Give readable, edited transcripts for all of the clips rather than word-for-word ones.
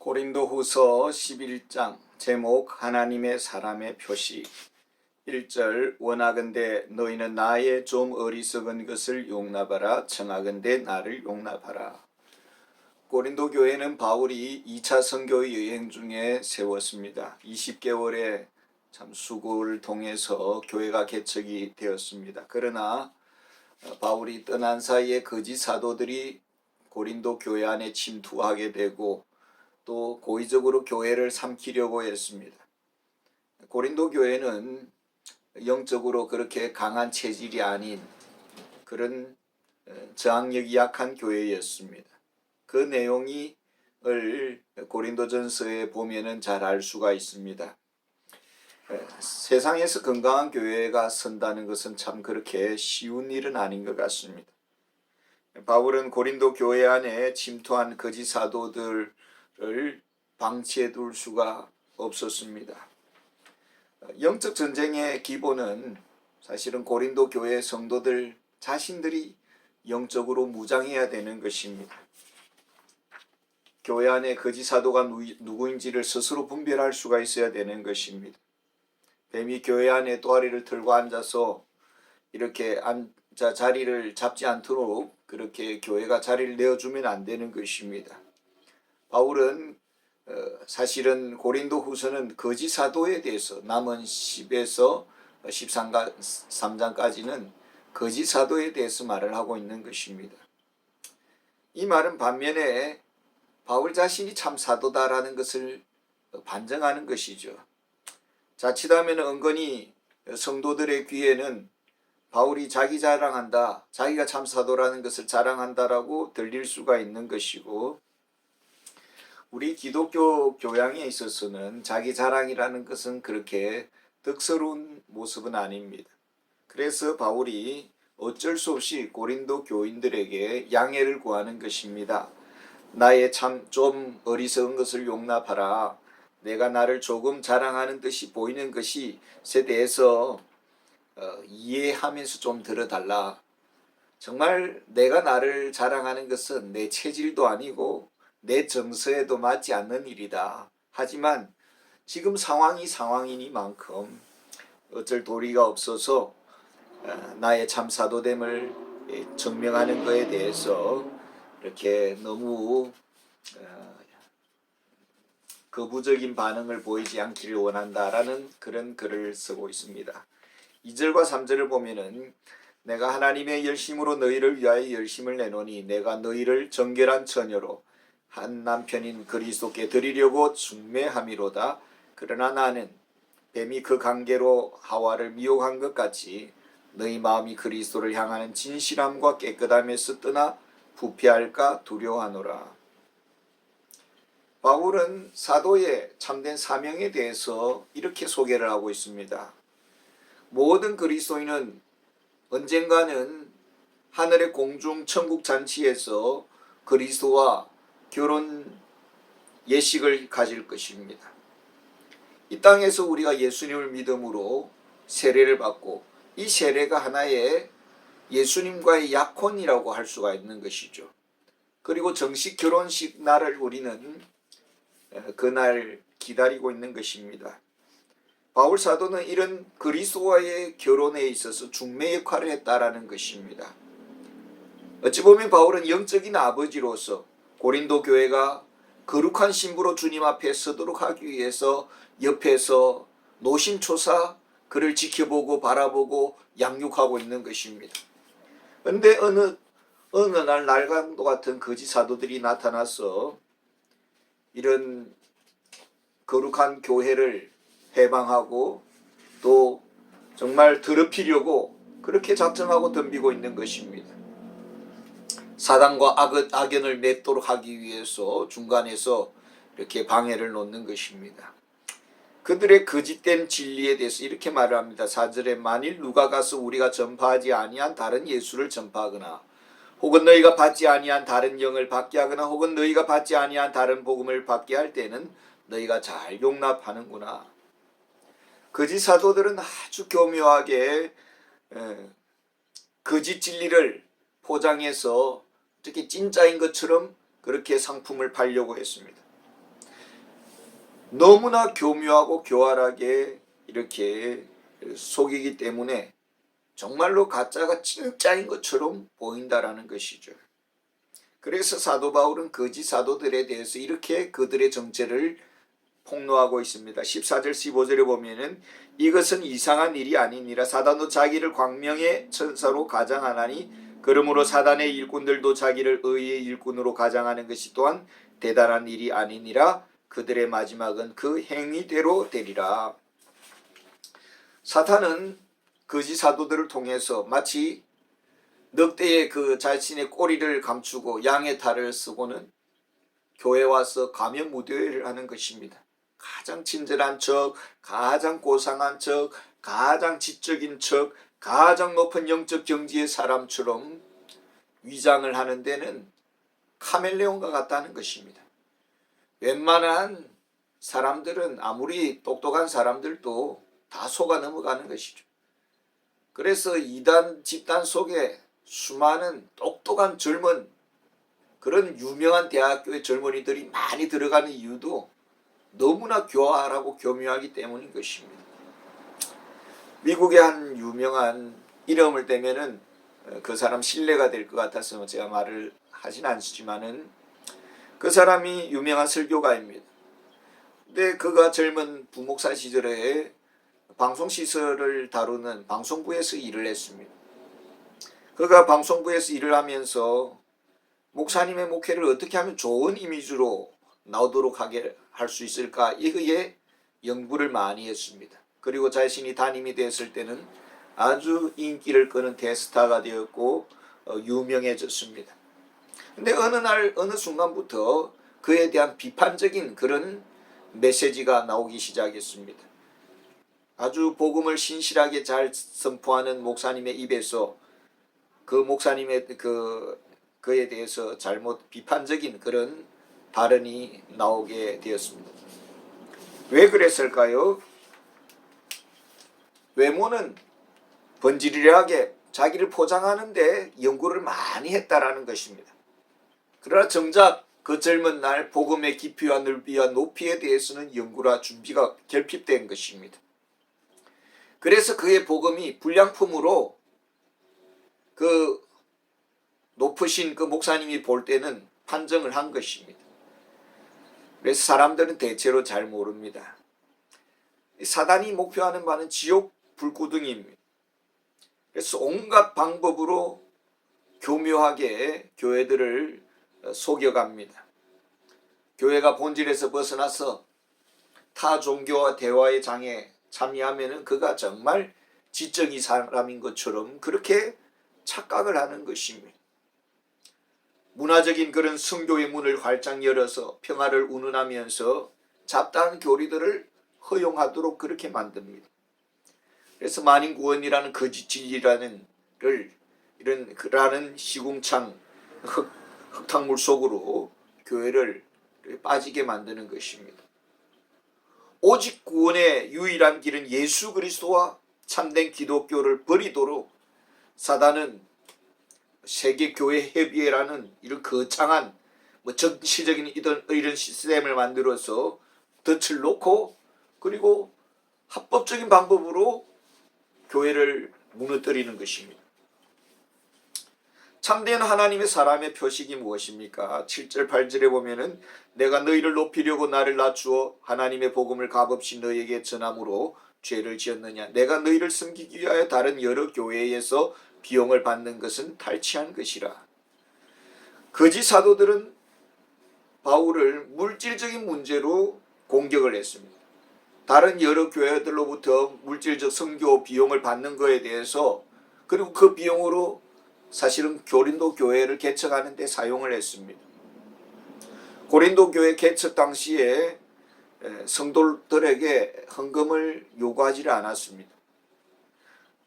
고린도후서 11장 제목 하나님의 사람의 표시 1절 원하건대 너희는 나의 좀 어리석은 것을 용납하라 청하건대 나를 용납하라. 고린도 교회는 바울이 2차 선교 여행 중에 세웠습니다. 20개월의 참 수고를 통해서 교회가 개척이 되었습니다. 그러나 바울이 떠난 사이에 거짓 사도들이 고린도 교회 안에 침투하게 되고 또 고의적으로 교회를 삼키려고 했습니다. 고린도 교회는 영적으로 그렇게 강한 체질이 아닌 그런 저항력이 약한 교회였습니다. 그 내용을 고린도전서에 보면은 잘 알 수가 있습니다. 세상에서 건강한 교회가 선다는 것은 참 그렇게 쉬운 일은 아닌 것 같습니다. 바울은 고린도 교회 안에 침투한 거짓 사도들을 방치해 둘 수가 없었습니다. 영적 전쟁의 기본은 사실은 고린도 교회 성도들 자신들이 영적으로 무장해야 되는 것입니다. 교회 안에 거짓 사도가 누구인지를 스스로 분별할 수가 있어야 되는 것입니다. 뱀이 교회 안에 또아리를 들고 앉아서 이렇게 자리를 잡지 않도록 그렇게 교회가 자리를 내어주면 안 되는 것입니다. 바울은 사실은 고린도 후서는 거짓 사도에 대해서 남은 10에서 13장까지는 거짓 사도에 대해서 말을 하고 있는 것입니다. 이 말은 반면에 바울 자신이 참 사도다라는 것을 반증하는 것이죠. 자칫하면 은근히 성도들의 귀에는 바울이 자기 자랑한다, 자기가 참 사도라는 것을 자랑한다라고 들릴 수가 있는 것이고, 우리 기독교 교양에 있어서는 자기 자랑이라는 것은 그렇게 덕스러운 모습은 아닙니다. 그래서 바울이 어쩔 수 없이 고린도 교인들에게 양해를 구하는 것입니다. 나의 참 좀 어리석은 것을 용납하라. 내가 나를 조금 자랑하는 듯이 보이는 것에 대해서 이해하면서 좀 들어달라. 정말 내가 나를 자랑하는 것은 내 체질도 아니고 내 정서에도 맞지 않는 일이다. 하지만 지금 상황이 상황이니만큼 어쩔 도리가 없어서 나의 참 사도됨을 증명하는 것에 대해서 이렇게 너무 거부적인 반응을 보이지 않기를 원한다라는 그런 글을 쓰고 있습니다. 2절과 3절을 보면은 내가 하나님의 열심으로 너희를 위하여 열심을 내노니 내가 너희를 정결한 처녀로 한 남편인 그리스도께 드리려고 중매함이로다. 그러나 나는 뱀이 그 관계로 하와를 미혹한 것 같이 너희 마음이 그리스도를 향하는 진실함과 깨끗함에서 떠나 부패할까 두려워하노라. 바울은 사도의 참된 사명에 대해서 이렇게 소개를 하고 있습니다. 모든 그리스도인은 언젠가는 하늘의 공중 천국 잔치에서 그리스도와 결혼 예식을 가질 것입니다. 이 땅에서 우리가 예수님을 믿음으로 세례를 받고 이 세례가 하나의 예수님과의 약혼이라고 할 수가 있는 것이죠. 그리고 정식 결혼식 날을 우리는 그날 기다리고 있는 것입니다. 바울 사도는 이런 그리스도와의 결혼에 있어서 중매 역할을 했다라는 것입니다. 어찌 보면 바울은 영적인 아버지로서 고린도 교회가 거룩한 신부로 주님 앞에 서도록 하기 위해서 옆에서 노심초사 그를 지켜보고 바라보고 양육하고 있는 것입니다. 그런데 어느 날 날강도 같은 거짓 사도들이 나타나서 이런 거룩한 교회를 해방하고 또 정말 더럽히려고 그렇게 작정하고 덤비고 있는 것입니다. 사단과 악연을 맺도록 하기 위해서 중간에서 이렇게 방해를 놓는 것입니다. 그들의 거짓된 진리에 대해서 이렇게 말을 합니다. 4절에 만일 누가 가서 우리가 전파하지 아니한 다른 예수를 전파하거나 혹은 너희가 받지 아니한 다른 영을 받게 하거나 혹은 너희가 받지 아니한 다른 복음을 받게 할 때는 너희가 잘 용납하는구나. 거짓 사도들은 아주 교묘하게 거짓 진리를 포장해서 어떻게 진짜인 것처럼 그렇게 상품을 팔려고 했습니다. 너무나 교묘하고 교활하게 이렇게 속이기 때문에 정말로 가짜가 진짜인 것처럼 보인다라는 것이죠. 그래서 사도 바울은 거짓 사도들에 대해서 이렇게 그들의 정체를 폭로하고 있습니다. 14절 15절에 보면은 이것은 이상한 일이 아니니라. 사단도 자기를 광명의 천사로 가장하나니 그러므로 사단의 일꾼들도 자기를 의의 일꾼으로 가장하는 것이 또한 대단한 일이 아니니라. 그들의 마지막은 그 행위대로 되리라. 사탄은 거짓 사도들을 통해서 마치 늑대의 그 자신의 꼬리를 감추고 양의 탈을 쓰고는 교회 와서 가면 무대회를 하는 것입니다. 가장 친절한 척, 가장 고상한 척, 가장 지적인 척, 가장 높은 영적 경지의 사람처럼 위장을 하는 데는 카멜레온과 같다는 것입니다. 웬만한 사람들은 아무리 똑똑한 사람들도 다 속아 넘어가는 것이죠. 그래서 이단 집단 속에 수많은 똑똑한 젊은 그런 유명한 대학교의 젊은이들이 많이 들어가는 이유도 너무나 교활하고 교묘하기 때문인 것입니다. 미국의 한 유명한 이름을 대면은 그 사람 신뢰가 될 것 같아서 제가 말을 하진 않지만은 그 사람이 유명한 설교가입니다. 근데 그가 젊은 부목사 시절에 방송시설을 다루는 방송부에서 일을 했습니다. 그가 방송부에서 일을 하면서 목사님의 목회를 어떻게 하면 좋은 이미지로 나오도록 하게 할 수 있을까 이거에 연구를 많이 했습니다. 그리고 자신이 담임이 됐을 때는 아주 인기를 끄는 대스타가 되었고 유명해졌습니다. 근데 어느 날 어느 순간부터 그에 대한 비판적인 그런 메시지가 나오기 시작했습니다. 아주 복음을 신실하게 잘 선포하는 목사님의 입에서 그 목사님의 그에 대해서 잘못 비판적인 그런 발언이 나오게 되었습니다. 왜 그랬을까요? 외모는 번지르르하게 자기를 포장하는데 연구를 많이 했다라는 것입니다. 그러나 정작 그 젊은 날 복음의 깊이와 넓이와 높이에 대해서는 연구라 준비가 결핍된 것입니다. 그래서 그의 복음이 불량품으로 그 높으신 그 목사님이 볼 때는 판정을 한 것입니다. 그래서 사람들은 대체로 잘 모릅니다. 사단이 목표하는 바는 지옥 불구덩이입니다. 그래서 온갖 방법으로 교묘하게 교회들을 속여갑니다. 교회가 본질에서 벗어나서 타 종교와 대화의 장에 참여하면 그가 정말 지적인 사람인 것처럼 그렇게 착각을 하는 것입니다. 문화적인 그런 성교의 문을 활짝 열어서 평화를 운운하면서 잡다한 교리들을 허용하도록 그렇게 만듭니다. 그래서 만인구원이라는 거짓 진리라는 시궁창 흙탕물 속으로 교회를 빠지게 만드는 것입니다. 오직 구원의 유일한 길은 예수 그리스도와 참된 기독교를 버리도록 사단은 세계교회 협의회라는 이런 거창한 정치적인 이런 시스템을 만들어서 덫을 놓고 그리고 합법적인 방법으로 교회를 무너뜨리는 것입니다. 참된 하나님의 사람의 표식이 무엇입니까? 7절 8절에 보면은 내가 너희를 높이려고 나를 낮추어 하나님의 복음을 값없이 너희에게 전함으로 죄를 지었느냐. 내가 너희를 섬기기 위하여 다른 여러 교회에서 비용을 받는 것은 탈취한 것이라. 거짓 사도들은 바울을 물질적인 문제로 공격을 했습니다. 다른 여러 교회들로부터 물질적 선교 비용을 받는 것에 대해서 그리고 그 비용으로 사실은 고린도 교회를 개척하는 데 사용을 했습니다. 고린도 교회 개척 당시에 성도들에게 헌금을 요구하지 않았습니다.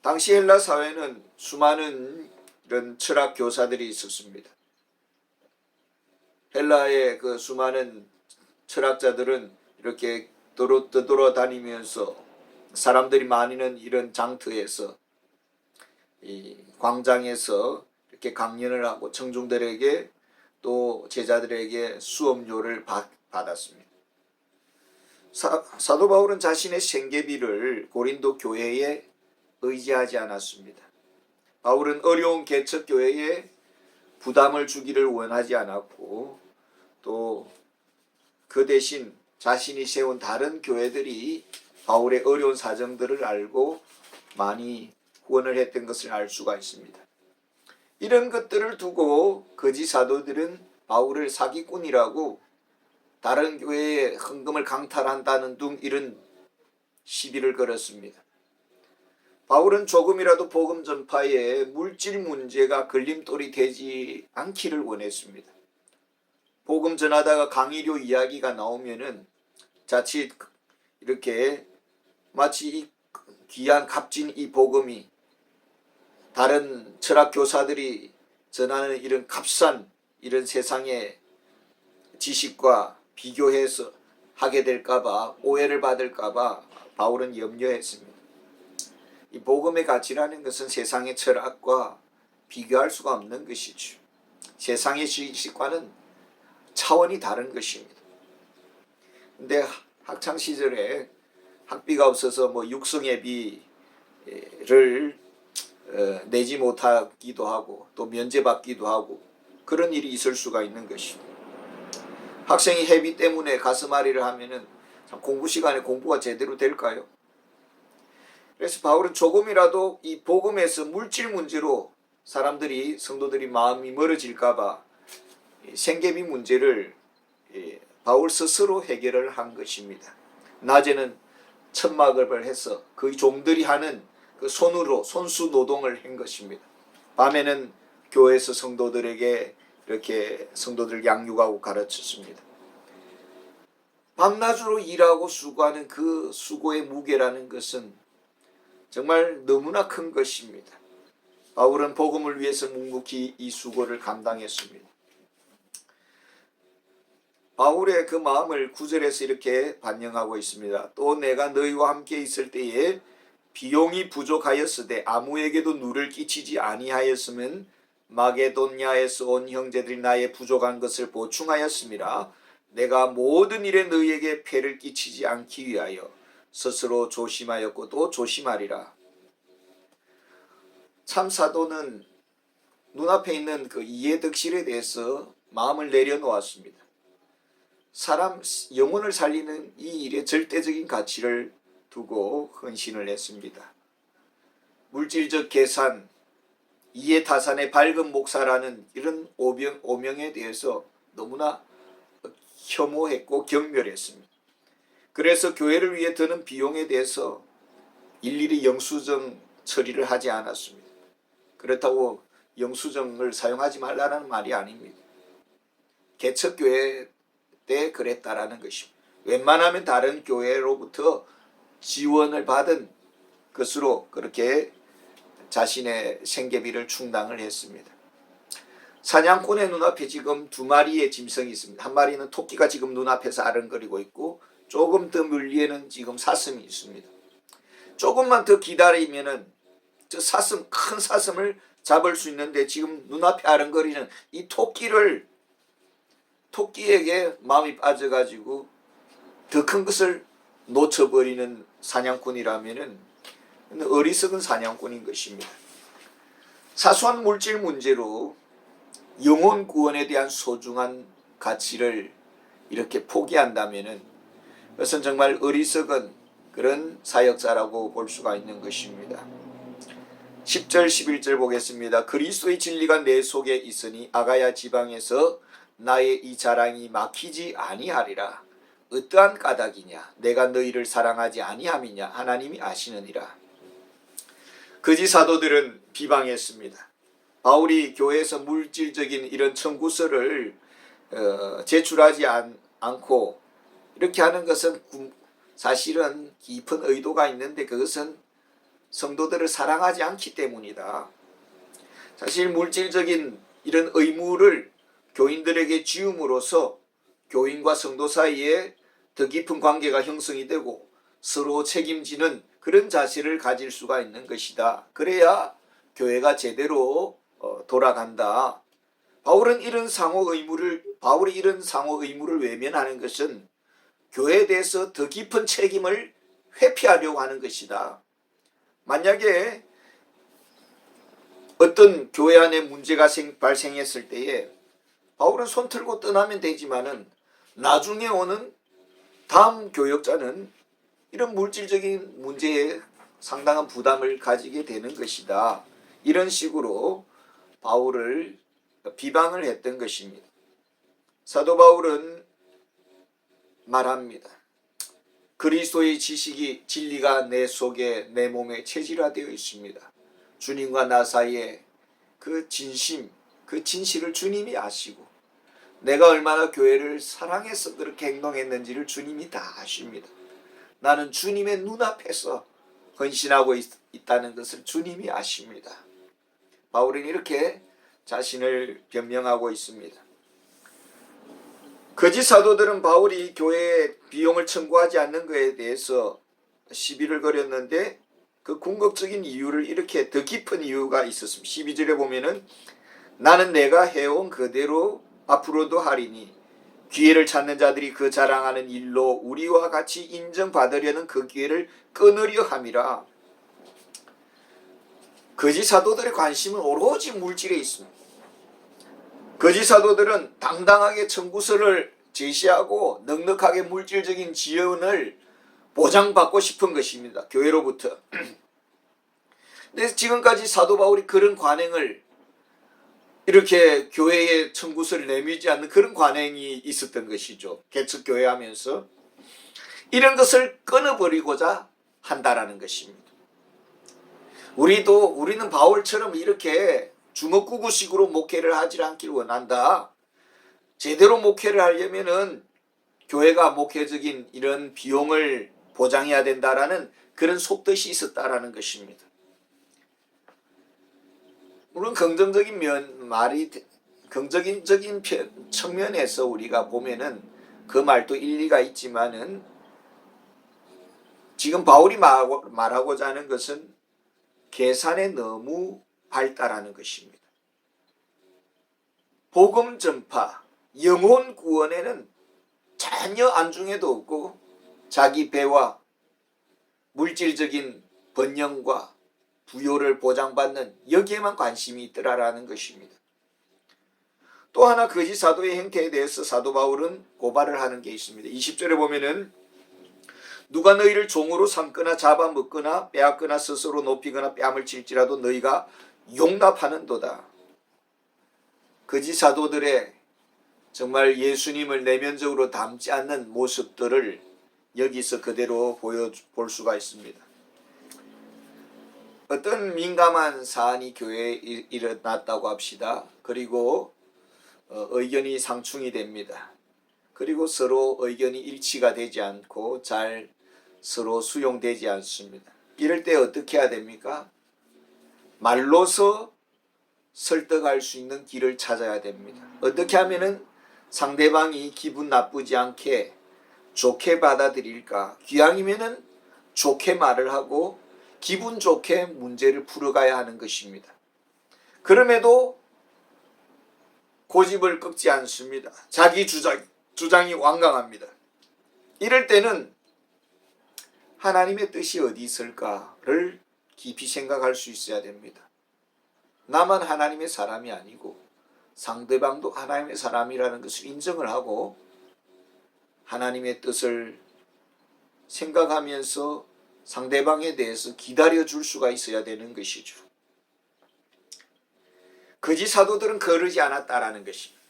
당시 헬라 사회는 수많은 이런 철학 교사들이 있었습니다. 헬라의 그 수많은 철학자들은 이렇게 떠돌아다니면서 사람들이 많이는 이런 장터에서 이 광장에서 이렇게 강연을 하고 청중들에게 또 제자들에게 수업료를 받았습니다. 사도 바울은 자신의 생계비를 고린도 교회에 의지하지 않았습니다. 바울은 어려운 개척 교회에 부담을 주기를 원하지 않았고 또 그 대신 자신이 세운 다른 교회들이 바울의 어려운 사정들을 알고 많이 후원을 했던 것을 알 수가 있습니다. 이런 것들을 두고 거짓 사도들은 바울을 사기꾼이라고 다른 교회에 헌금을 강탈한다는 등 이런 시비를 걸었습니다. 바울은 조금이라도 복음 전파에 물질 문제가 걸림돌이 되지 않기를 원했습니다. 복음 전하다가 강의료 이야기가 나오면은 자칫 이렇게 마치 이 귀한 값진 이 복음이 다른 철학 교사들이 전하는 이런 값싼 이런 세상의 지식과 비교해서 하게 될까봐 오해를 받을까봐 바울은 염려했습니다. 이 복음의 가치라는 것은 세상의 철학과 비교할 수가 없는 것이죠. 세상의 지식과는 차원이 다른 것입니다. 근데 학창 시절에 학비가 없어서 뭐 육성예비를 내지 못하기도 하고 또 면제받기도 하고 그런 일이 있을 수가 있는 것입니다. 학생이 회비 때문에 가슴앓이를 하면은 공부 시간에 공부가 제대로 될까요? 그래서 바울은 조금이라도 이 복음에서 물질 문제로 사람들이 성도들이 마음이 멀어질까봐 생계비 문제를 바울 스스로 해결을 한 것입니다. 낮에는 천막을 해서 그 종들이 하는 그 손으로 손수 노동을 한 것입니다. 밤에는 교회에서 성도들에게 이렇게 성도들 양육하고 가르쳤습니다. 밤낮으로 일하고 수고하는 그 수고의 무게라는 것은 정말 너무나 큰 것입니다. 바울은 복음을 위해서 묵묵히 이 수고를 감당했습니다. 바울의 그 마음을 9절에서 이렇게 반영하고 있습니다. 또 내가 너희와 함께 있을 때에 비용이 부족하였으되 아무에게도 누를 끼치지 아니하였으면 마게도냐에서 온 형제들이 나의 부족한 것을 보충하였음이라. 내가 모든 일에 너희에게 폐를 끼치지 않기 위하여 스스로 조심하였고 또 조심하리라. 참 사도는 눈앞에 있는 그 이해득실에 대해서 마음을 내려놓았습니다. 사람 영혼을 살리는 이 일에 절대적인 가치를 두고 헌신을 했습니다. 물질적 계산, 이해타산의 밝은 목사라는 이런 오명에 대해서 너무나 혐오했고 경멸했습니다. 그래서 교회를 위해 드는 비용에 대해서 일일이 영수증 처리를 하지 않았습니다. 그렇다고 영수증을 사용하지 말라는 말이 아닙니다. 개척교회 때 그랬다라는 것입니다. 웬만하면 다른 교회로부터 지원을 받은 것으로 그렇게 자신의 생계비를 충당을 했습니다. 사냥꾼의 눈앞에 지금 두 마리의 짐승이 있습니다. 한 마리는 토끼가 지금 눈앞에서 아른거리고 있고 조금 더 멀리에는 지금 사슴이 있습니다. 조금만 더 기다리면은 저 사슴, 큰 사슴을 잡을 수 있는데 지금 눈앞에 아른거리는 이 토끼에게 마음이 빠져가지고 더 큰 것을 놓쳐버리는 사냥꾼이라면은 어리석은 사냥꾼인 것입니다. 사소한 물질 문제로 영혼 구원에 대한 소중한 가치를 이렇게 포기한다면은 그것은 정말 어리석은 그런 사역자라고 볼 수가 있는 것입니다. 10절 11절 보겠습니다. 그리스도의 진리가 내 속에 있으니 아가야 지방에서 나의 이 자랑이 막히지 아니하리라. 어떠한 까닭이냐? 내가 너희를 사랑하지 아니함이냐? 하나님이 아시느니라. 거짓 사도들은 비방했습니다. 바울이 교회에서 물질적인 이런 청구서를 제출하지 않고 이렇게 하는 것은 사실은 깊은 의도가 있는데 그것은 성도들을 사랑하지 않기 때문이다. 사실 물질적인 이런 의무를 교인들에게 지음으로써 교인과 성도 사이에 더 깊은 관계가 형성이 되고 서로 책임지는 그런 자세를 가질 수가 있는 것이다. 그래야 교회가 제대로 돌아간다. 바울이 이런 상호 의무를 외면하는 것은 교회에 대해서 더 깊은 책임을 회피하려고 하는 것이다. 만약에 어떤 교회 안에 문제가 발생했을 때에 바울은 손 틀고 떠나면 되지만은 나중에 오는 다음 교역자는 이런 물질적인 문제에 상당한 부담을 가지게 되는 것이다. 이런 식으로 바울을 비방을 했던 것입니다. 사도 바울은 말합니다. 그리스도의 지식이 진리가 내 속에 내 몸에 체질화되어 있습니다. 주님과 나 사이에 그 진심, 그 진실을 주님이 아시고 내가 얼마나 교회를 사랑해서 그렇게 행동했는지를 주님이 다 아십니다. 나는 주님의 눈앞에서 헌신하고 있다는 것을 주님이 아십니다. 바울은 이렇게 자신을 변명하고 있습니다. 거짓 사도들은 바울이 교회에 비용을 청구하지 않는 것에 대해서 시비를 걸었는데 그 궁극적인 이유를 이렇게 더 깊은 이유가 있었습니다. 12절에 보면은 나는 내가 해온 그대로 앞으로도 하리니 기회를 찾는 자들이 그 자랑하는 일로 우리와 같이 인정받으려는 그 기회를 끊으려 함이라. 거짓 사도들의 관심은 오로지 물질에 있습니다. 거짓 사도들은 당당하게 청구서를 제시하고 넉넉하게 물질적인 지원을 보장받고 싶은 것입니다. 교회로부터. 근데 지금까지 사도 바울이 그런 관행을 이렇게 교회에 청구서를 내밀지 않는 그런 관행이 있었던 것이죠. 개척교회 하면서. 이런 것을 끊어버리고자 한다라는 것입니다. 우리는 바울처럼 이렇게 주먹구구식으로 목회를 하지 않길 원한다. 제대로 목회를 하려면은 교회가 목회적인 이런 비용을 보장해야 된다라는 그런 속뜻이 있었다라는 것입니다. 물론 긍정적인 측면에서 우리가 보면은 그 말도 일리가 있지만은 지금 바울이 말하고자 하는 것은 계산에 너무 발달하는 것입니다. 복음 전파, 영혼 구원에는 전혀 안중에도 없고 자기 배와 물질적인 번영과 부요를 보장받는 여기에만 관심이 있더라라는 것입니다. 또 하나 거짓 사도의 행태에 대해서 사도 바울은 고발을 하는 게 있습니다. 20절에 보면은 누가 너희를 종으로 삼거나 잡아먹거나 빼앗거나 스스로 높이거나 뺨을 칠지라도 너희가 용납하는도다. 거짓 사도들의 정말 예수님을 내면적으로 담지 않는 모습들을 여기서 그대로 볼 수가 있습니다. 어떤 민감한 사안이 교회에 일어났다고 합시다. 그리고 의견이 상충이 됩니다. 그리고 서로 의견이 일치가 되지 않고 잘 서로 수용되지 않습니다. 이럴 때 어떻게 해야 됩니까? 말로서 설득할 수 있는 길을 찾아야 됩니다. 어떻게 하면은 상대방이 기분 나쁘지 않게 좋게 받아들일까? 기왕이면은 좋게 말을 하고 기분 좋게 문제를 풀어가야 하는 것입니다. 그럼에도 고집을 꺾지 않습니다. 자기 주장이 완강합니다. 이럴 때는 하나님의 뜻이 어디 있을까를 깊이 생각할 수 있어야 됩니다. 나만 하나님의 사람이 아니고 상대방도 하나님의 사람이라는 것을 인정을 하고 하나님의 뜻을 생각하면서 상대방에 대해서 기다려줄 수가 있어야 되는 것이죠. 거짓 사도들은 그러지 않았다라는 것입니다.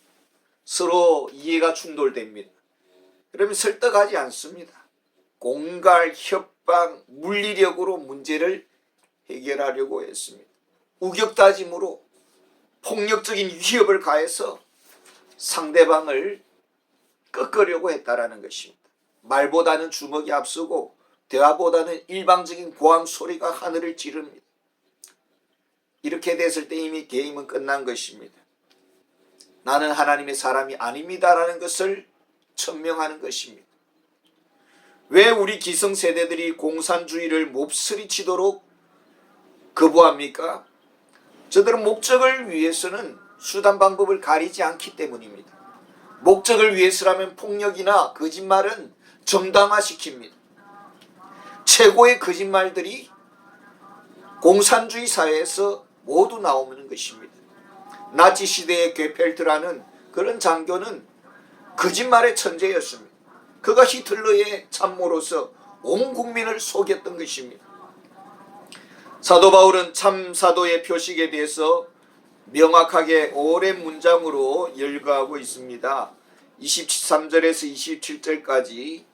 서로 이해가 충돌됩니다. 그러면 설득하지 않습니다. 공갈, 협박, 물리력으로 문제를 해결하려고 했습니다. 우격다짐으로 폭력적인 위협을 가해서 상대방을 꺾으려고 했다라는 것입니다. 말보다는 주먹이 앞서고 대화보다는 일방적인 고함 소리가 하늘을 찌릅니다. 이렇게 됐을 때 이미 게임은 끝난 것입니다. 나는 하나님의 사람이 아닙니다라는 것을 천명하는 것입니다. 왜 우리 기성세대들이 공산주의를 몹쓸이 치도록 거부합니까? 저들은 목적을 위해서는 수단 방법을 가리지 않기 때문입니다. 목적을 위해서라면 폭력이나 거짓말은 정당화시킵니다. 최고의 거짓말들이 공산주의 사회에서 모두 나오는 것입니다. 나치 시대의 괴펠트라는 그런 장교는 거짓말의 천재였습니다. 그가 히틀러의 참모로서 온 국민을 속였던 것입니다. 사도 바울은 참 사도의 표식에 대해서 명확하게 오랜 문장으로 열거하고 있습니다. 23절에서 27절까지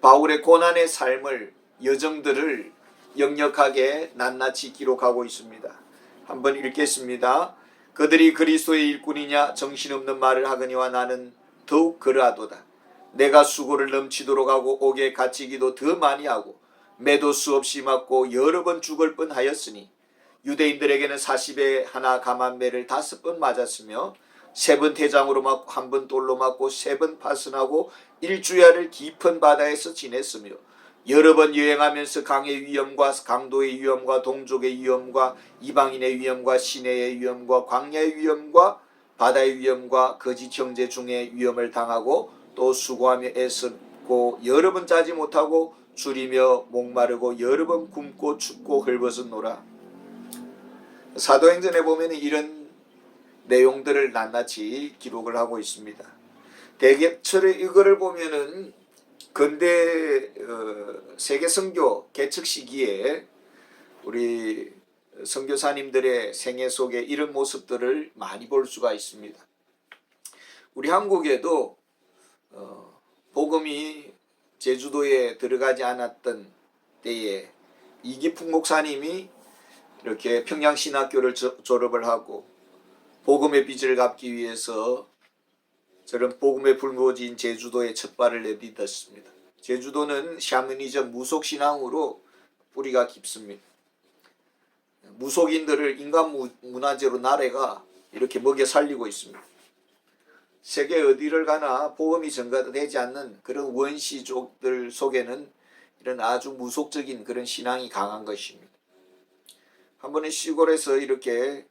바울의 고난의 삶을, 여정들을 역력하게 낱낱이 기록하고 있습니다. 한번 읽겠습니다. 그들이 그리스도의 일꾼이냐 정신없는 말을 하거니와 나는 더욱 그러하도다. 내가 수고를 넘치도록 하고 옥에 갇히기도 더 많이 하고 매도 수없이 맞고 여러 번 죽을 뻔하였으니 유대인들에게는 40에 하나 감한 매를 5번 맞았으며 3번 태장으로 맞고 1번 돌로 맞고 3번 파선하고 1주야를 깊은 바다에서 지냈으며 여러 번 여행하면서 강의 위험과 강도의 위험과 동족의 위험과 이방인의 위험과 시내의 위험과 광야의 위험과 바다의 위험과 거짓 형제 중에 위험을 당하고 또 수고하며 애쓰고 여러 번 자지 못하고 줄이며 목마르고 여러 번 굶고 춥고 헐벗었노라. 사도행전에 보면 이런 내용들을 낱낱이 기록을 하고 있습니다. 대개철의 이거를 보면은 근대 세계 선교 개척 시기에 우리 선교사님들의 생애 속에 이런 모습들을 많이 볼 수가 있습니다. 우리 한국에도 복음이 제주도에 들어가지 않았던 때에 이기풍 목사님이 이렇게 평양신학교를 졸업을 하고 복음의 빚을 갚기 위해서 저런 복음의 불모지인 제주도에 첫 발을 내딛었습니다. 제주도는 샤머니즘 무속신앙으로 뿌리가 깊습니다. 무속인들을 인간 문화재로 나라가 이렇게 먹여 살리고 있습니다. 세계 어디를 가나 복음이 전가되지 않는 그런 원시족들 속에는 이런 아주 무속적인 그런 신앙이 강한 것입니다. 한 번은 시골에서 이렇게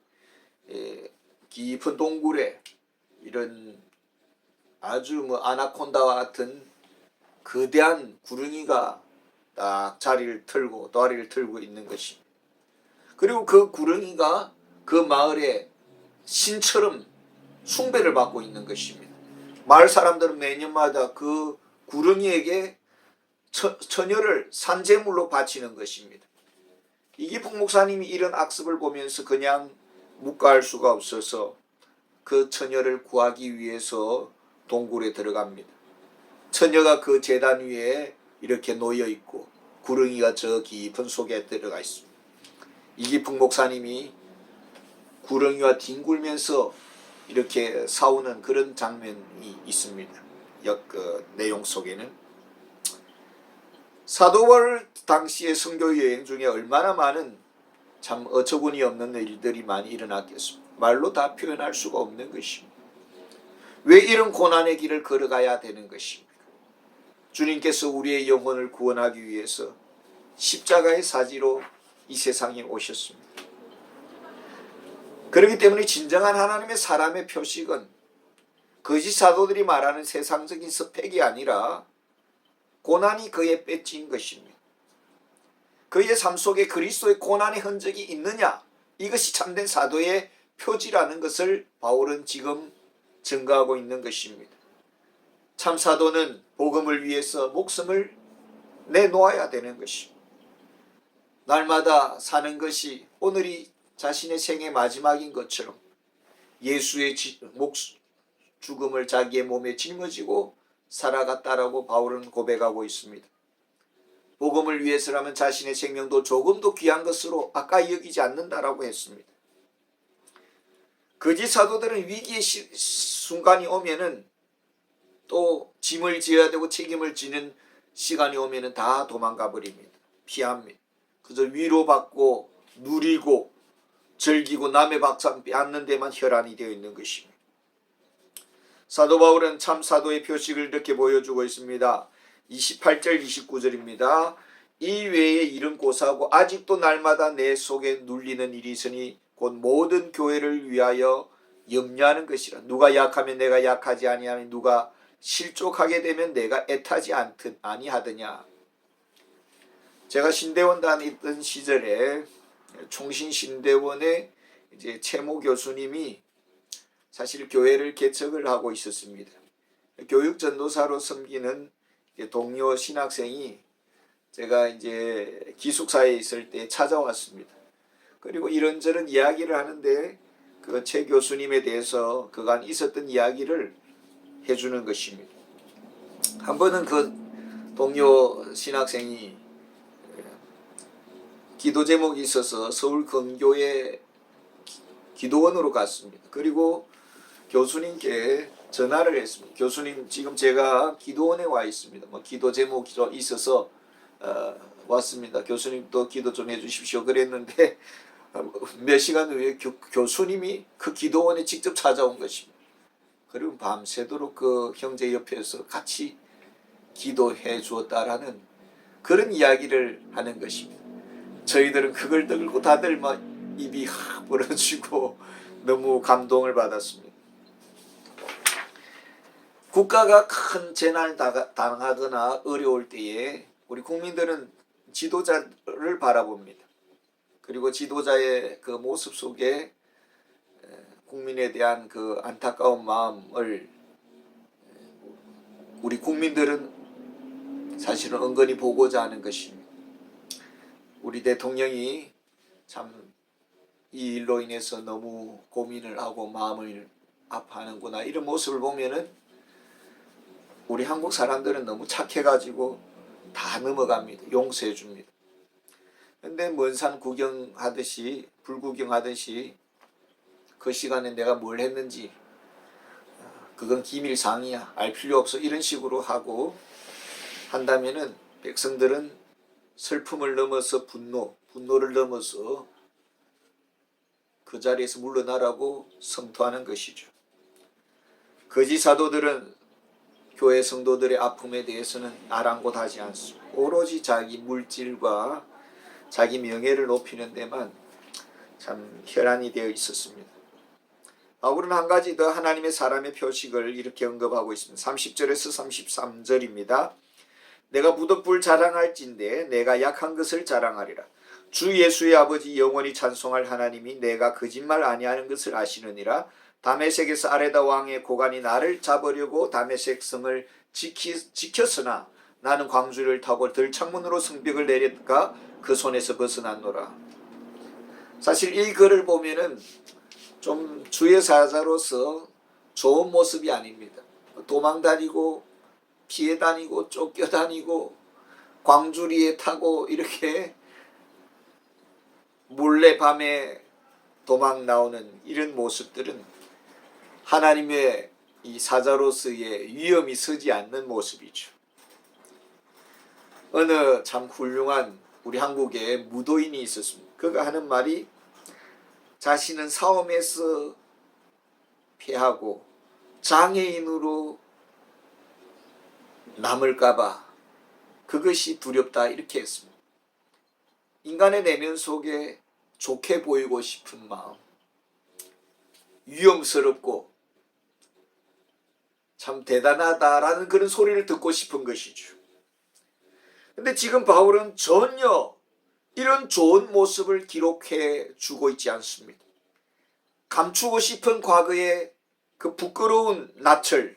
깊은 동굴에 이런 아주 아나콘다와 같은 거대한 구렁이가 딱 자리를 틀고 다리를 틀고 있는 것입니다. 그리고 그 구렁이가 그 마을의 신처럼 숭배를 받고 있는 것입니다. 마을 사람들은 매년마다 그 구렁이에게 처녀를 산제물로 바치는 것입니다. 이기풍 목사님이 이런 악습을 보면서 그냥 묵과할 수가 없어서 그 처녀를 구하기 위해서 동굴에 들어갑니다. 처녀가 그 제단 위에 이렇게 놓여 있고 구렁이가 저 깊은 속에 들어가 있습니다. 이기풍 목사님이 구렁이와 뒹굴면서 이렇게 싸우는 그런 장면이 있습니다. 그 내용 속에는 사도 바울 당시의 선교 여행 중에 얼마나 많은 참 어처구니 없는 일들이 많이 일어났겠습니까? 말로 다 표현할 수가 없는 것입니다. 왜 이런 고난의 길을 걸어가야 되는 것입니까? 주님께서 우리의 영혼을 구원하기 위해서 십자가의 사지로 이 세상에 오셨습니다. 그렇기 때문에 진정한 하나님의 사람의 표식은 거짓 사도들이 말하는 세상적인 스펙이 아니라 고난이 그의 배지인 것입니다. 그의 삶 속에 그리스도의 고난의 흔적이 있느냐, 이것이 참된 사도의 표지라는 것을 바울은 지금 증거하고 있는 것입니다. 참 사도는 복음을 위해서 목숨을 내놓아야 되는 것입니다. 날마다 사는 것이 오늘이 자신의 생의 마지막인 것처럼 예수의 죽음을 자기의 몸에 짊어지고 살아갔다라고 바울은 고백하고 있습니다. 복음을 위해서라면 자신의 생명도 조금도 귀한 것으로 아까이 여기지 않는다라고 했습니다. 거짓 사도들은 위기의 순간이 오면은 또 짐을 지어야 되고 책임을 지는 시간이 오면은 다 도망가 버립니다. 피합니다. 그저 위로받고 누리고 즐기고 남의 박상 빼앗는 데만 혈안이 되어 있는 것입니다. 사도 바울은 참 사도의 표식을 이렇게 보여주고 있습니다. 28절 29절입니다. 이 외에 일은 고사하고 아직도 날마다 내 속에 눌리는 일이 있으니 곧 모든 교회를 위하여 염려하는 것이라. 누가 약하면 내가 약하지 아니하니 누가 실족하게 되면 내가 애타지 아니하더냐. 제가 신대원 다니던 시절에 총신신대원의 이제 최모 교수님이 사실 교회를 개척을 하고 있었습니다. 교육 전도사로 섬기는 동료 신학생이 제가 이제 기숙사에 있을 때 찾아왔습니다. 그리고 이런저런 이야기를 하는데 그 최 교수님에 대해서 그간 있었던 이야기를 해주는 것입니다. 한 번은 그 동료 신학생이 기도 제목이 있어서 서울 근교에 기도원으로 갔습니다. 그리고 교수님께 전화를 했습니다. 교수님, 지금 제가 기도원에 와 있습니다. 뭐 기도 제목이 있어서 왔습니다. 교수님도 기도 좀 해주십시오. 그랬는데 몇 시간 후에 교수님이 그 기도원에 직접 찾아온 것입니다. 그리고 밤새도록 그 형제 옆에서 같이 기도해 주었다라는 그런 이야기를 하는 것입니다. 저희들은 그걸 들고 다들 막 입이 확 벌어지고 너무 감동을 받았습니다. 국가가 큰 재난을 당하거나 어려울 때에 우리 국민들은 지도자를 바라봅니다. 그리고 지도자의 그 모습 속에 국민에 대한 그 안타까운 마음을 우리 국민들은 사실은 은근히 보고자 하는 것입니다. 우리 대통령이 참 이 일로 인해서 너무 고민을 하고 마음을 아파하는구나, 이런 모습을 보면은 우리 한국 사람들은 너무 착해가지고 다 넘어갑니다. 용서해 줍니다. 근데 먼 산 구경하듯이, 불구경하듯이 그 시간에 내가 뭘 했는지 그건 기밀상이야, 알 필요 없어, 이런 식으로 하고 한다면은 백성들은 슬픔을 넘어서 분노를 넘어서 그 자리에서 물러나라고 성토하는 것이죠. 거짓 사도들은 교회 성도들의 아픔에 대해서는 아랑곳하지 않습니다. 오로지 자기 물질과 자기 명예를 높이는 데만 참 혈안이 되어 있었습니다. 바울은 한 가지 더 하나님의 사람의 표식을 이렇게 언급하고 있습니다. 30절에서 33절입니다. 내가 무덤불 자랑할진대 내가 약한 것을 자랑하리라. 주 예수의 아버지 영원히 찬송할 하나님이 내가 거짓말 아니하는 것을 아시느니라. 다메섹에서 아레다 왕의 고관이 나를 잡으려고 다메섹 성을 지켰으나 나는 광주를 타고 들창문으로 성벽을 내렸가 그 손에서 벗어났노라. 사실 이 글을 보면은 좀 주의 사자로서 좋은 모습이 아닙니다. 도망다니고 피해 다니고 쫓겨 다니고 광주리에 타고 이렇게 몰래 밤에 도망 나오는 이런 모습들은 하나님의 이 사자로서의 위험이 서지 않는 모습이죠. 어느 참 훌륭한 우리 한국에 무도인이 있었습니다. 그가 하는 말이 자신은 싸움에서 패하고 장애인으로 남을까봐 그것이 두렵다, 이렇게 했습니다. 인간의 내면 속에 좋게 보이고 싶은 마음, 위험스럽고 참 대단하다라는 그런 소리를 듣고 싶은 것이죠. 근데 지금 바울은 전혀 이런 좋은 모습을 기록해 주고 있지 않습니다. 감추고 싶은 과거의 그 부끄러운 낯을,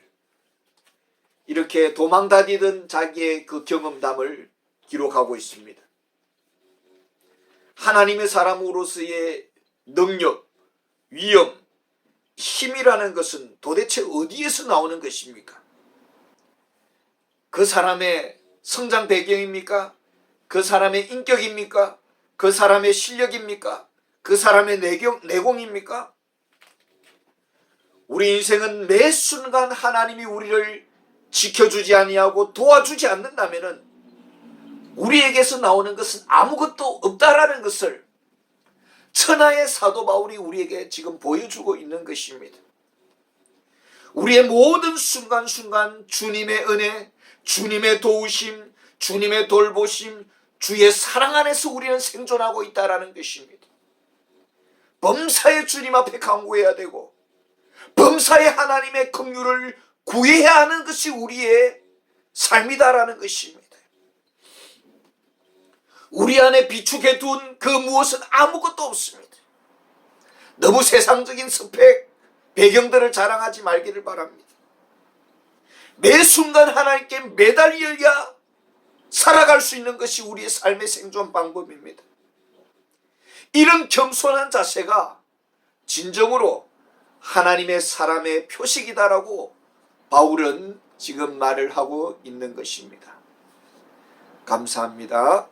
이렇게 도망다니던 자기의 그 경험담을 기록하고 있습니다. 하나님의 사람으로서의 능력, 위엄, 힘이라는 것은 도대체 어디에서 나오는 것입니까? 그 사람의 성장 배경입니까? 그 사람의 인격입니까? 그 사람의 실력입니까? 그 사람의 내공입니까? 우리 인생은 매 순간 하나님이 우리를 지켜주지 아니하고 도와주지 않는다면은 우리에게서 나오는 것은 아무것도 없다라는 것을 천하의 사도 바울이 우리에게 지금 보여주고 있는 것입니다. 우리의 모든 순간순간 주님의 은혜, 주님의 도우심, 주님의 돌보심, 주의 사랑 안에서 우리는 생존하고 있다라는 것입니다. 범사의 주님 앞에 간구해야 되고 범사의 하나님의 긍휼을 구해야 하는 것이 우리의 삶이다라는 것입니다. 우리 안에 비축해 둔 그 무엇은 아무것도 없습니다. 너무 세상적인 스펙, 배경들을 자랑하지 말기를 바랍니다. 매 순간 하나님께 매달려야 살아갈 수 있는 것이 우리의 삶의 생존 방법입니다. 이런 겸손한 자세가 진정으로 하나님의 사람의 표식이다라고 바울은 지금 말을 하고 있는 것입니다. 감사합니다.